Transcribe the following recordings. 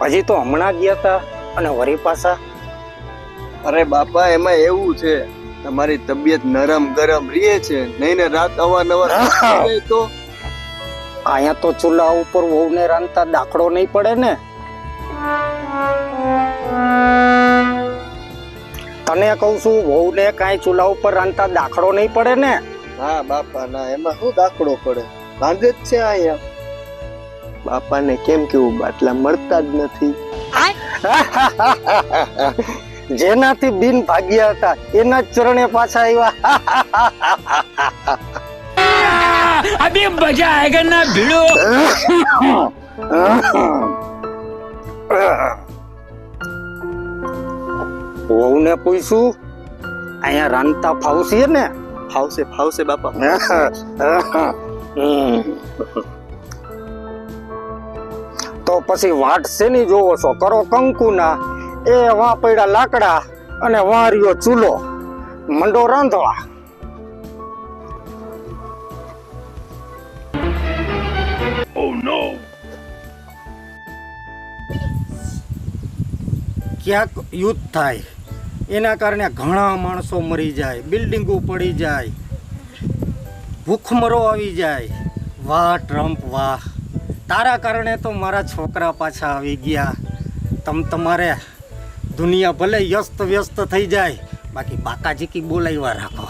હજી તો હમણાં ગયા હતા અને વળી પાછા. અરે બાપા, એમાં એવું છે, તમારી તબિયત નરમ ગરમ રહે છે, નહીં ને રાત અવારનવાર તો અહીંયા તો ચૂલા ઉપર વહુને રાંધતા દાખલો નહીં પડે ને. તને કહું છું, વહુને કાંઈ ચૂલા ઉપર રાંધતા દાખલો નહીં પડે ને. હા બાપા ના, એમાં શું દાખલો પડે, રાંધે જ છે અહીંયા. બાપાને કેમ કેવું, બાટલા મળતા જ નથી. જેનાથી બિન ભાગ્યા હતા એના જ ચરણે પાછા આવ્યા. અભી મજા આયેગા ના ભીડો. વહુને પૂછ્યું, અહીંયા રાંધતા ફાવશે ને? ફાવશે ફાવશે બાપા. તો પછી વાટ શેની જોવો છો? કરો કંકુના. એ વાં પડ્યા લાકડા અને વાં રહ્યો ચૂલો, મંડો રાંધવા. ક્યાંક યુદ્ધ થાય એના કારણે ઘણા માણસો મરી જાય, બિલ્ડિંગો પડી જાય, ભૂખમરો આવી જાય. વાહ ટ્રમ્પ વાહ, તારા કારણે તો મારા છોકરા પાછા આવી ગયા. તમારે દુનિયા ભલે વ્યસ્ત વ્યસ્ત થઈ જાય, બાકી બાકાજી કી બોલાવ્યા રાખો.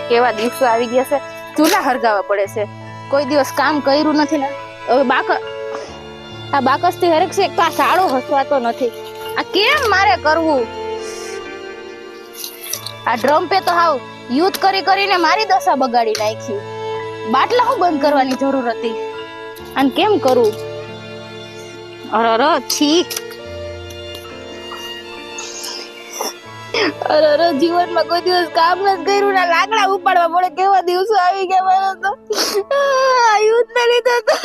કેવા દિવસો આવી ગયા છે, ચૂલા હરગાવા પડે છે. કોઈ દિવસ કામ કર્યું નથી ને હવે આ બાકસ થી હરેક છે. કા સાડો હસવાતો નથી. આ કેમ મારે કરવું? આ ડ્રમ્પે તો હાવ યુદ્ધ કરી કરીને મારી દશા બગાડી નાખી. બાટલા હું બંધ કરવાની જરૂર હતી, અને કેમ કરું? અરે છી. અરે જીવનમાં કોઈ દિવસ કામ નથી કર્યું ને લાકડા ઉપાડવા પડે. કેવા દિવસો આવી ગયા મારા તો. આ યુદ્ધ ને લીધે તો